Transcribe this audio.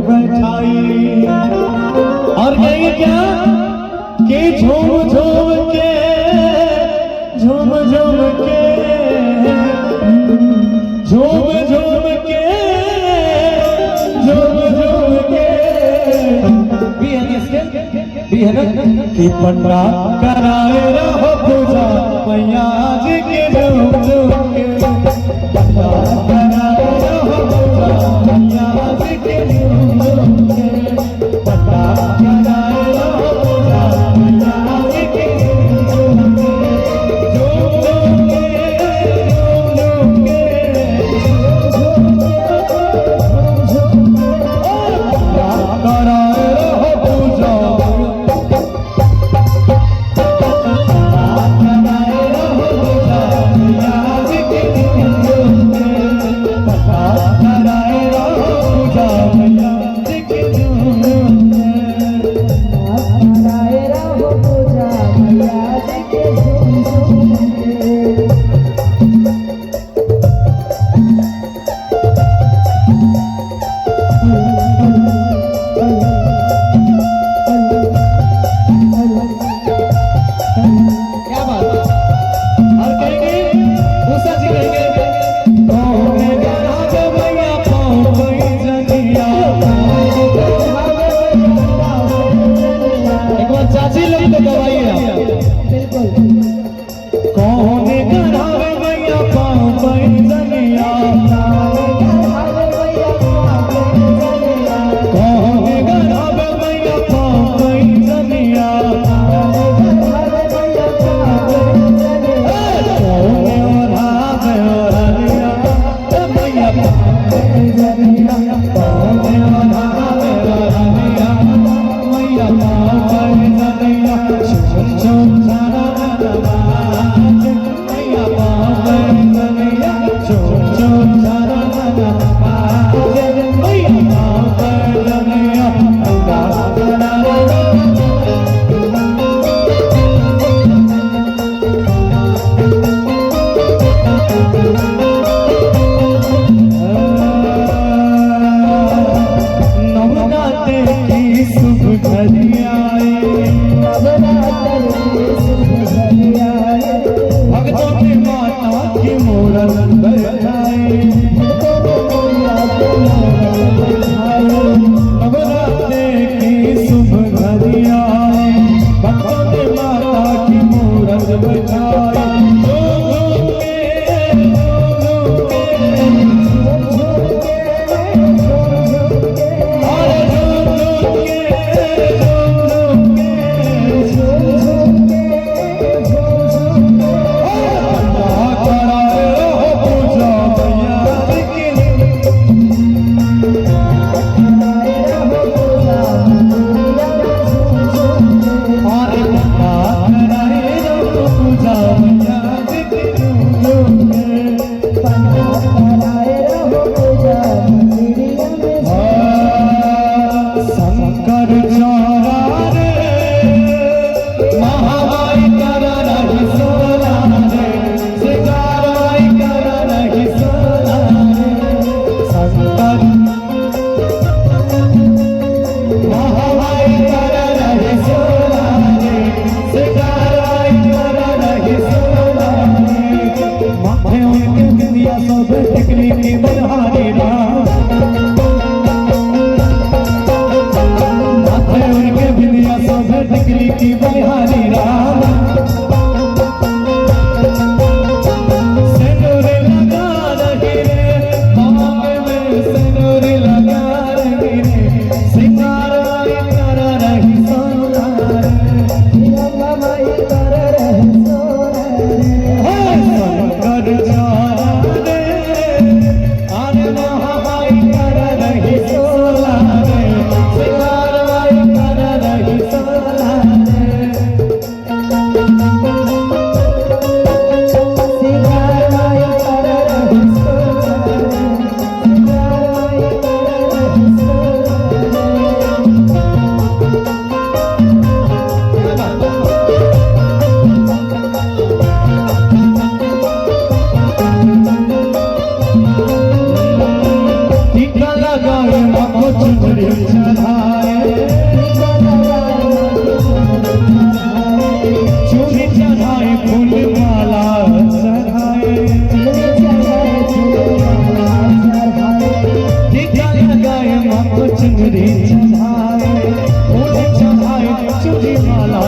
बैठाई और गई क्या कि झूम झूम के झूम झूम के झूम झूम के झूम झूम के भी है ना कि पंडा कराए रहो पूजा मैया जी के झूम झूम के पंडा कराए रहो पूजा मैया जी के झूम झूम के पंडा कराए रहो पूजा मैया जी के झूम झूम के झूम झूम के झूम झूम के झूम झूम के कराए रहो पूजा चुनरी चढ़ाए, चुनरी चढ़ाए फूल माला चढ़ाए, टीका लगाए माँ को चुनरी चढ़ाए, फूल चढ़ाए चुनरी माला